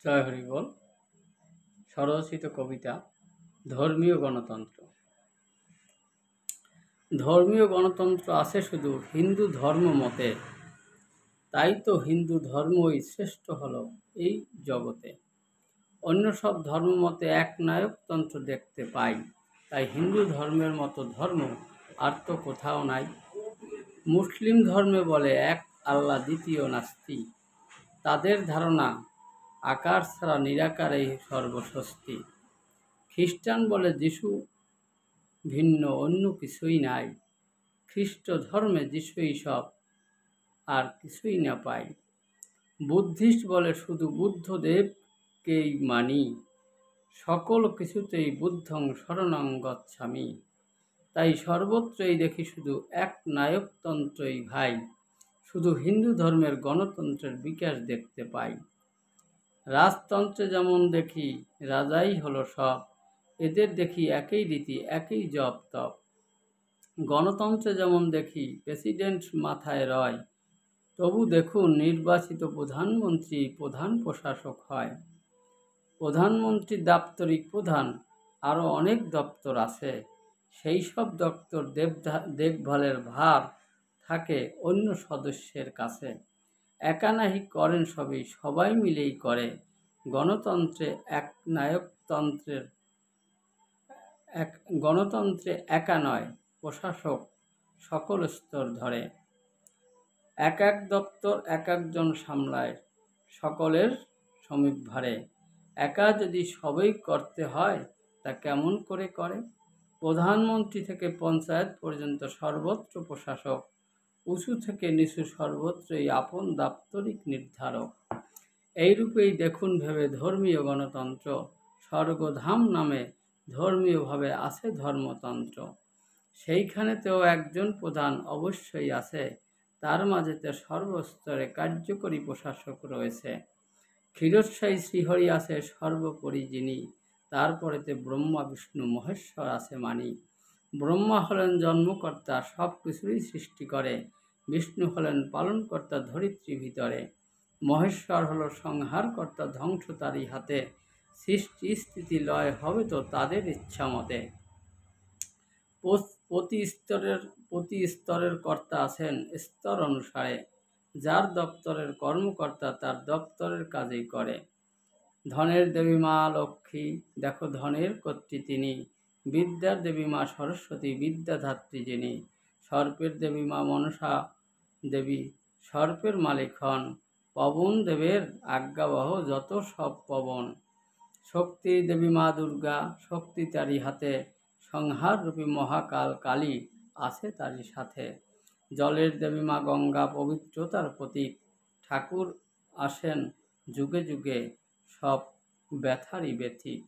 জয় হরি বল। স্বরচিত কবিতা ধর্মীয় গণতন্ত্র। ধর্মীয় গণতন্ত্র আছে শুধু হিন্দু ধর্ম মতে, তাই তো হিন্দু ধর্মই শ্রেষ্ঠ হলো এই জগতে। অন্য সব ধর্ম মতে এক নায়কতন্ত্র দেখতে পাই, তাই হিন্দু ধর্মের মতো ধর্ম আর তো কোথাও নাই। মুসলিম ধর্মে বলে এক আল্লাহ, দ্বিতীয় নাস্তি। তাদের ধারণা আকার ছাড়া নিরাকারেই সর্বস্বস্তি। খ্রিস্টান বলে যিশু ভিন্ন অন্য কিছুই নাই। খ্রিস্ট ধর্মে যিশুই সব, আর কিছুই না পাই। বুদ্ধিস্ট বলে শুধু বুদ্ধদেবকেই মানি। সকল কিছুতেই বুদ্ধং শরণং গচ্ছামি। তাই সর্বত্রই দেখি শুধু এক নায়কতন্ত্রই ভাই। শুধু হিন্দু ধর্মের গণতন্ত্রের বিকাশ দেখতে পাই। রাজতন্ত্রে যেমন দেখি রাজাই হলো সব, এদের দেখি একই রীতি একই জপ তপ। গণতন্ত্রে যেমন দেখি প্রেসিডেন্ট মাথায় রয়, তবু দেখুন নির্বাচিত প্রধানমন্ত্রী প্রধান প্রশাসক হয়। প্রধানমন্ত্রী দাপ্তরিক প্রধান, আরও অনেক দপ্তর আছে। সেই সব দপ্তর দেখভালের ভার থাকে অন্য সদস্যের কাছে। একা নাহি করেন সবই, সবাই মিলেই করে। গণতন্ত্রে গণতন্ত্রে একা নয়, প্রশাসক সকল স্তর ধরে। এক এক দপ্তর এক একজন সামলায়, সকলের শ্রমিক ভারে। একা যদি সবই করতে হয়, তা কেমন করে করে? প্রধানমন্ত্রী থেকে পঞ্চায়েত পর্যন্ত সর্বত্র প্রশাসক, উঁচু থেকে নিচু সর্বত্রই আপন দাপ্তরিক নির্ধারক। এইরূপেই দেখুন ভেবে ধর্মীয় গণতন্ত্র। স্বর্গধাম নামে ধর্মীয়ভাবে আছে ধর্মতন্ত্র। সেইখানেতেও একজন প্রধান অবশ্যই আছে, তার মাঝেতে সর্বস্তরে কার্যকরী প্রশাসক রয়েছে। ক্ষীরোৎসাহী শ্রীহরি আছে সর্বোপরি যিনি, তারপরেতে ব্রহ্মা বিষ্ণু মহেশ্বর আছে মানি। ব্রহ্মা হলেন জন্মকর্তা, সব কিছুরই সৃষ্টি করে। বিষ্ণু হলেন পালনকর্তা ধরিত্রী ভিতরে। মহেশ্বর হলো সংহারকর্তা, ধ্বংস তারই হাতে। সৃষ্টি স্থিতি লয় হবে তো তাদের ইচ্ছা মতে। প্রতি স্তরের কর্তা আছেন স্তর অনুসারে। যার দপ্তরের কর্মকর্তা তার দপ্তরের কাজই করে। ধনের দেবী মা লক্ষ্মী, দেখো ধনের কর্ত্রী তিনি। বিদ্যার দেবী মা সরস্বতী, বিদ্যাধাত্রী যিনি। সর্পের দেবী মা মনসা দেবী, সর্পের মালিক হন। পবন দেবের আজ্ঞাবহ যত সব পবন। শক্তির দেবী মা দুর্গা, শক্তি তারই হাতে। সংহাররূপী মহাকাল কালী আছে তারই সাথে। জলের দেবী মা গঙ্গা, পবিত্রতার প্রতীক। ঠাকুর আসেন যুগে যুগে, সব ব্যথারই ব্যথিক।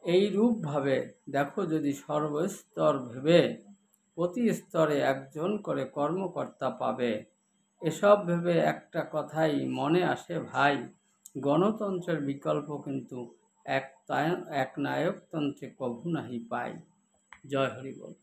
এই রূপভাবে দেখো যদি সর্বস্তর ভেবে, প্রতি স্তরে একজন করে কর্মকর্তা পাবে। এসব ভেবে একটা কথাই মনে আসে ভাই, গণতন্ত্রের বিকল্প কিন্তু এক নায়কতন্ত্রে কভু নাহি পাই। জয় হরি বল।